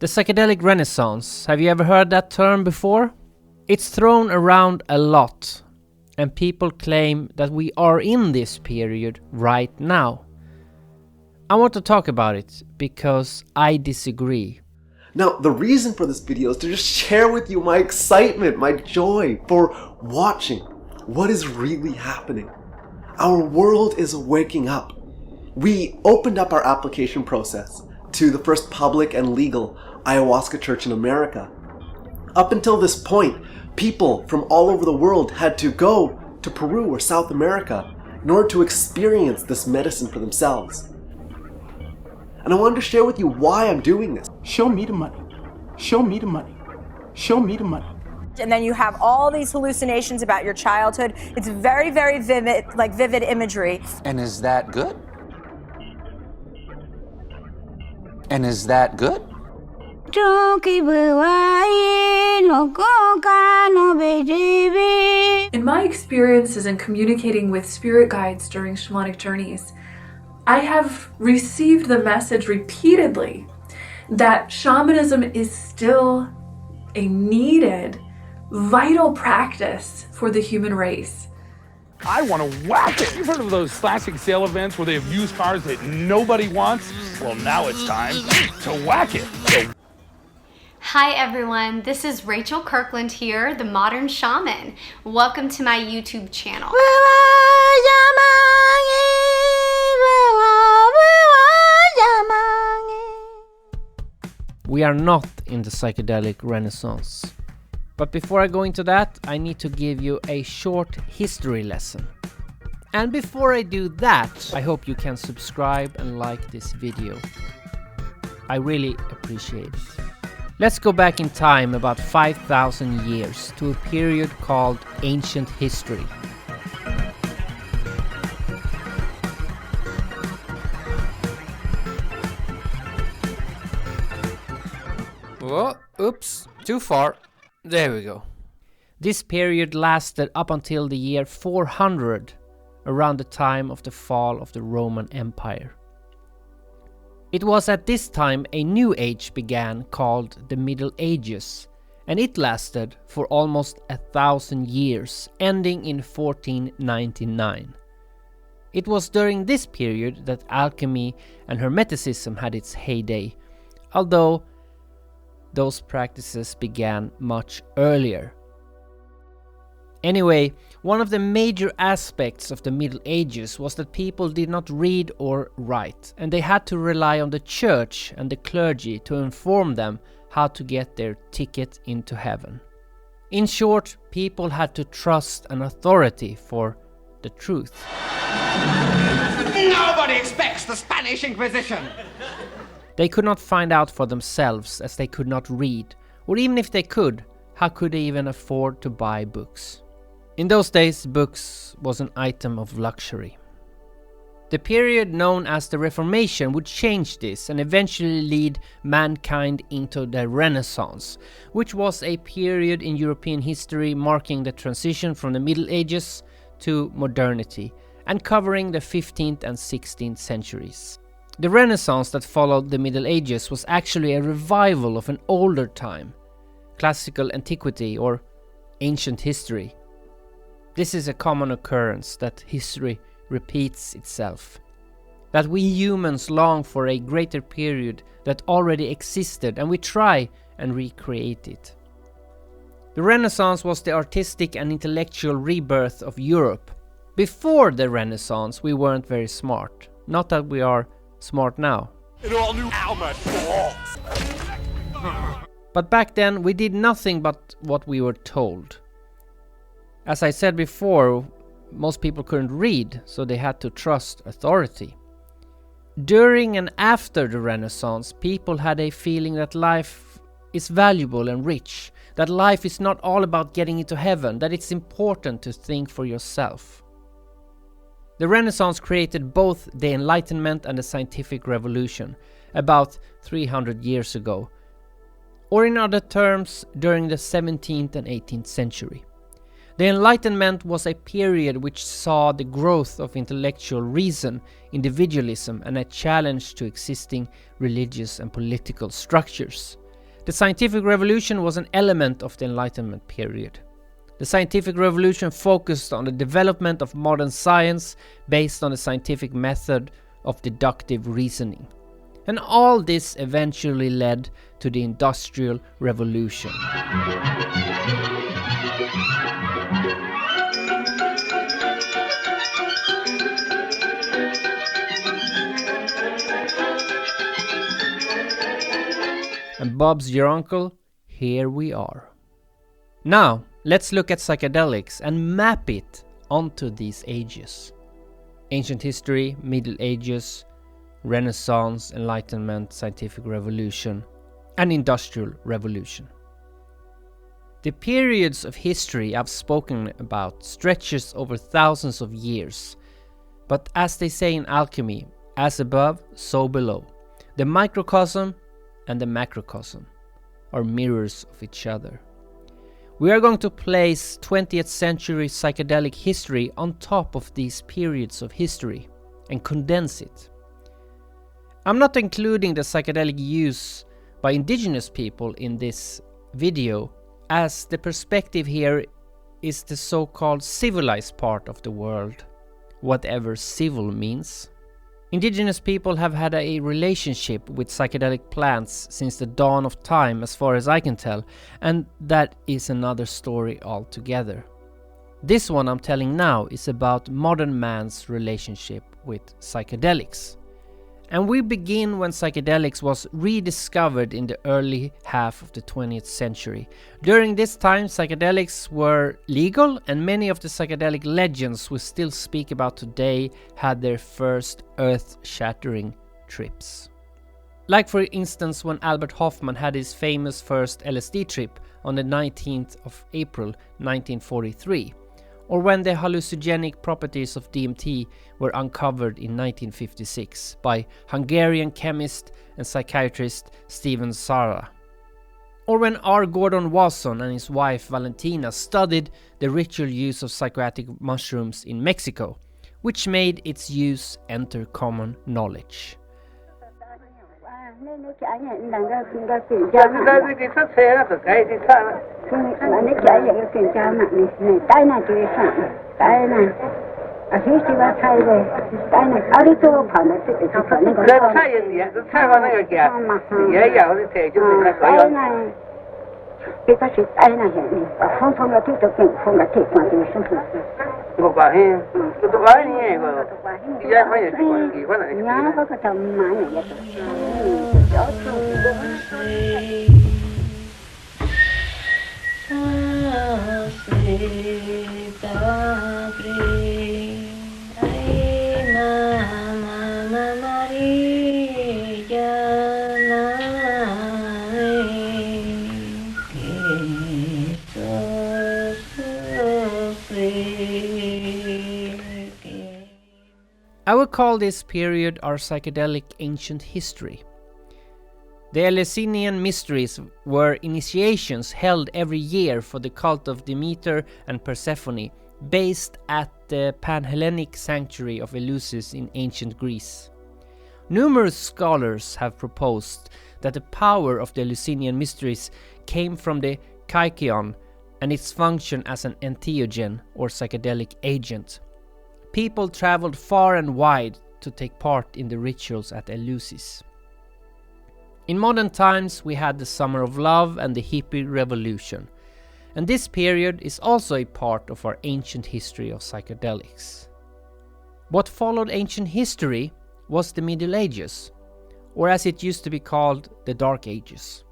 The Psychedelic Renaissance, have you ever heard that term before? It's thrown around a lot, and people claim that we are in this period right now. I want to talk about it because I disagree. Now, the reason for this video is to just share with you my excitement, my joy for watching what is really happening. Our world is waking up. We opened up our application process to the first public and legal ayahuasca church in America. Up until this point, people from all over the world had to go to Peru or South America in order to experience this medicine for themselves. And I wanted to share with you why I'm doing this. Show me the money. Show me the money. Show me the money. And then you have all these hallucinations about your childhood. It's very, very vivid, like vivid imagery. And is that good? And is that good? In my experiences in communicating with spirit guides during shamanic journeys, I have received the message repeatedly that shamanism is still a needed, vital practice for the human race. I want to whack it. You've heard of those classic sale events where they have used cars that nobody wants? Well, now it's time to whack it. Hi everyone, this is Rachel Kirkland here, the Modern Shaman. Welcome to my YouTube channel. We are not in the Psychedelic Renaissance. But before I go into that, I need to give you a short history lesson. And before I do that, I hope you can subscribe and like this video. I really appreciate it. Let's go back in time about 5,000 years to a period called Ancient History. Oh, oops, too far. There we go. This period lasted up until the year 400, around the time of the fall of the Roman Empire. It was at this time a new age began called the Middle Ages, and it lasted for almost 1,000 years, ending in 1499. It was during this period that alchemy and hermeticism had its heyday, although those practices began much earlier. Anyway, one of the major aspects of the Middle Ages was that people did not read or write, and they had to rely on the church and the clergy to inform them how to get their ticket into heaven. In short, people had to trust an authority for the truth. Nobody expects the Spanish Inquisition! They could not find out for themselves as they could not read, or even if they could, how could they even afford to buy books? In those days, books was an item of luxury. The period known as the Reformation would change this and eventually lead mankind into the Renaissance, which was a period in European history marking the transition from the Middle Ages to modernity and covering the 15th and 16th centuries. The Renaissance that followed the Middle Ages was actually a revival of an older time, classical antiquity or ancient history. This is a common occurrence that history repeats itself, that we humans long for a greater period that already existed and we try and recreate it. The Renaissance was the artistic and intellectual rebirth of Europe. Before the Renaissance we weren't very smart, not that we are smart now. It all new Alma. But back then we did nothing but what we were told. As I said before, most people couldn't read, so they had to trust authority. During and after the Renaissance, people had a feeling that life is valuable and rich, that life is not all about getting into heaven, that it's important to think for yourself. The Renaissance created both the Enlightenment and the scientific revolution, about 300 years ago, or in other terms, during the 17th and 18th century. The Enlightenment was a period which saw the growth of intellectual reason, individualism, and a challenge to existing religious and political structures. The scientific revolution was an element of the Enlightenment period. The scientific revolution focused on the development of modern science based on the scientific method of deductive reasoning. And all this eventually led to the Industrial Revolution. And Bob's your uncle, here we are. Now, let's look at psychedelics and map it onto these ages. Ancient history, Middle Ages, Renaissance, Enlightenment, Scientific Revolution, and Industrial Revolution. The periods of history I've spoken about stretches over thousands of years. But as they say in alchemy, as above, so below. The microcosm and the macrocosm are mirrors of each other. We are going to place 20th century psychedelic history on top of these periods of history and condense it. I'm not including the psychedelic use by indigenous people in this video, as the perspective here is the so-called civilized part of the world, whatever civil means. Indigenous people have had a relationship with psychedelic plants since the dawn of time, as far as I can tell, and that is another story altogether. This one I'm telling now is about modern man's relationship with psychedelics. And we begin when psychedelics was rediscovered in the early half of the 20th century. During this time, psychedelics were legal, and many of the psychedelic legends we still speak about today had their first earth-shattering trips. Like for instance when Albert Hofmann had his famous first LSD trip on the 19th of April 1943. Or when the hallucinogenic properties of DMT were uncovered in 1956 by Hungarian chemist and psychiatrist Stephen Sara. Or when R. Gordon Wasson and his wife Valentina studied the ritual use of psychoactive mushrooms in Mexico, which made its use enter common knowledge. I would call this period our psychedelic ancient history. The Eleusinian mysteries were initiations held every year for the cult of Demeter and Persephone, based at the Pan-Hellenic sanctuary of Eleusis in ancient Greece. Numerous scholars have proposed that the power of the Eleusinian mysteries came from the kykeon and its function as an entheogen or psychedelic agent. People traveled far and wide to take part in the rituals at Eleusis. In modern times we had the Summer of Love and the hippie revolution, and this period is also a part of our ancient history of psychedelics. What followed ancient history was the Middle Ages, or as it used to be called, the Dark Ages.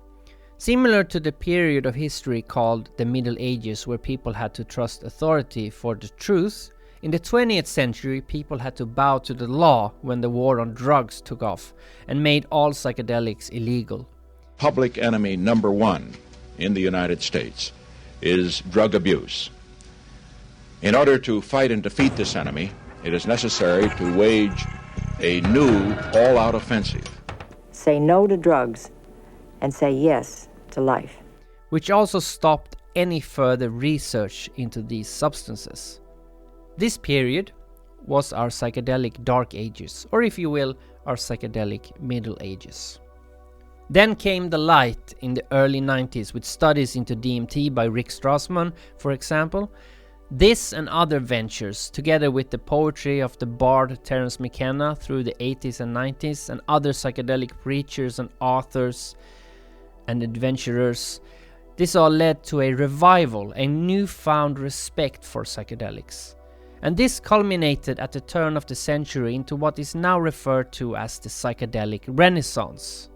Similar to the period of history called the Middle Ages, where people had to trust authority for the truth, in the 20th century people had to bow to the law when the war on drugs took off and made all psychedelics illegal. Public enemy number one in the United States is drug abuse. In order to fight and defeat this enemy, it is necessary to wage a new all-out offensive. Say no to drugs and say yes to life. Which also stopped any further research into these substances. This period was our psychedelic Dark Ages, or if you will, our psychedelic Middle Ages. Then came the light in the early 90s with studies into DMT by Rick Strassman, for example. This and other ventures, together with the poetry of the bard Terence McKenna through the 80s and 90s, and other psychedelic preachers and authors and adventurers, this all led to a revival, a newfound respect for psychedelics. And this culminated at the turn of the century into what is now referred to as the Psychedelic Renaissance.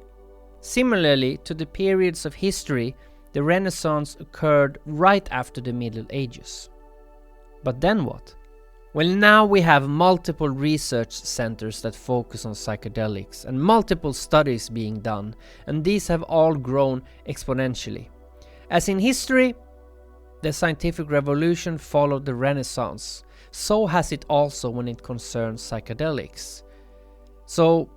Similarly to the periods of history, the Renaissance occurred right after the Middle Ages. But then what? Well, now we have multiple research centers that focus on psychedelics and multiple studies being done, and these have all grown exponentially. As in history, the scientific revolution followed the Renaissance. So has it also when it concerns psychedelics. So,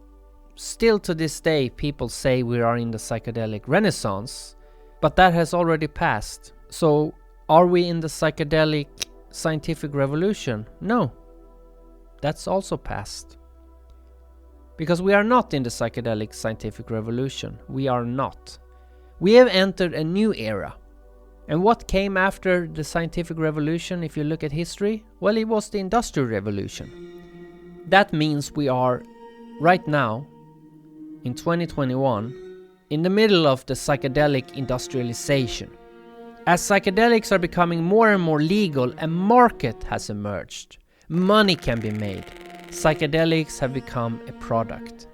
still to this day, people say we are in the psychedelic renaissance, but that has already passed. So, are we in the psychedelic scientific revolution? No, that's also past. Because we are not in the psychedelic scientific revolution. We are not. We have entered a new era. And what came after the scientific revolution, if you look at history? Well, it was the industrial revolution. That means we are, right now, in 2021, in the middle of the psychedelic industrialization. As psychedelics are becoming more and more legal, a market has emerged. Money can be made. Psychedelics have become a product.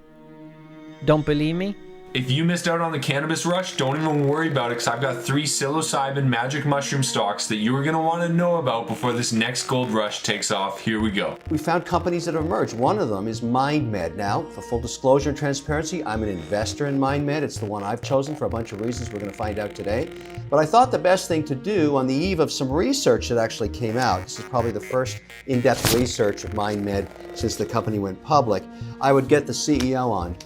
Don't believe me? If you missed out on the cannabis rush, don't even worry about it, because I've got 3 psilocybin magic mushroom stocks that you are going to want to know about before this next gold rush takes off. Here we go. We found companies that have emerged. One of them is MindMed. Now, for full disclosure and transparency, I'm an investor in MindMed. It's the one I've chosen for a bunch of reasons we're going to find out today. But I thought the best thing to do on the eve of some research that actually came out, this is probably the first in-depth research of MindMed since the company went public, I would get the CEO on,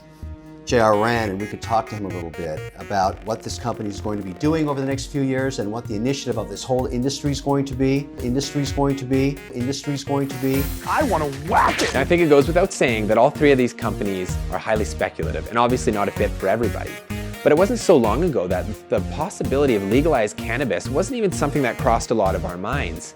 J.R. Rand, and we could talk to him a little bit about what this company is going to be doing over the next few years and what the initiative of this whole industry is going to be. I want to whack it! And I think it goes without saying that all 3 of these companies are highly speculative and obviously not a fit for everybody. But it wasn't so long ago that the possibility of legalized cannabis wasn't even something that crossed a lot of our minds.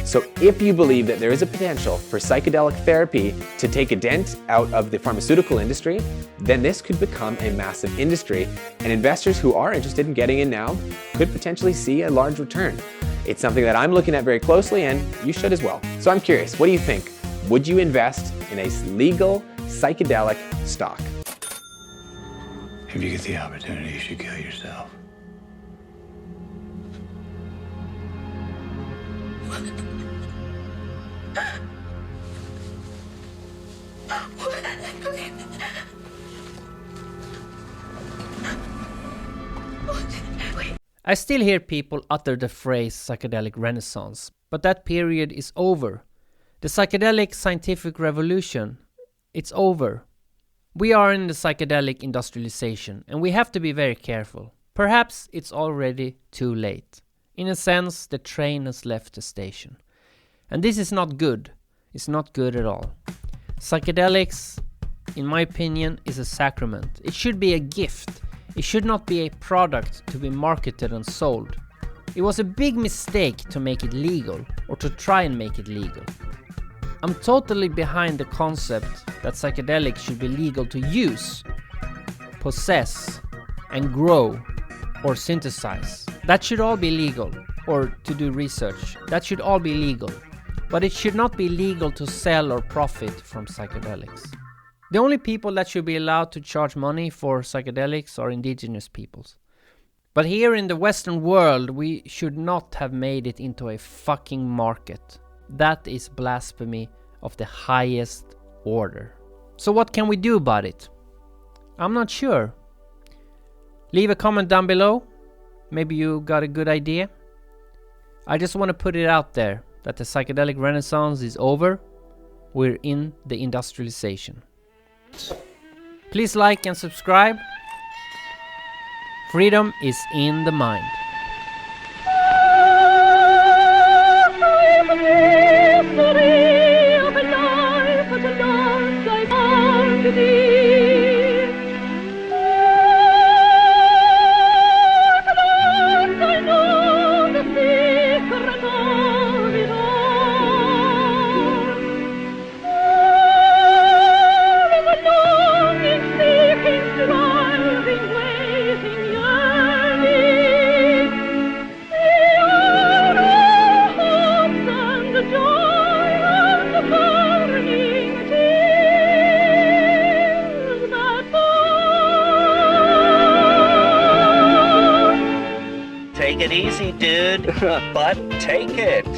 So if you believe that there is a potential for psychedelic therapy to take a dent out of the pharmaceutical industry, then this could become a massive industry, and investors who are interested in getting in now could potentially see a large return. It's something that I'm looking at very closely, and you should as well. So I'm curious, what do you think? Would you invest in a legal psychedelic stock? If you get the opportunity, you should kill yourself. I still hear people utter the phrase psychedelic renaissance, but that period is over. The psychedelic scientific revolution, it's over. We are in the psychedelic industrialization, and we have to be very careful. Perhaps it's already too late. In a sense, the train has left the station. And this is not good. It's not good at all. Psychedelics, in my opinion, is a sacrament. It should be a gift. It should not be a product to be marketed and sold. It was a big mistake to make it legal, or to try and make it legal. I'm totally behind the concept that psychedelics should be legal to use, possess, and grow, or synthesize. That should all be legal, or to do research. That should all be legal. But it should not be legal to sell or profit from psychedelics. The only people that should be allowed to charge money for psychedelics are indigenous peoples. But here in the Western world, we should not have made it into a fucking market. That is blasphemy of the highest order. So what can we do about it? I'm not sure. Leave a comment down below. Maybe you got a good idea. I just want to put it out there that the psychedelic renaissance is over. We're in the industrialization. Please like and subscribe. Freedom is in the mind. good, but take it.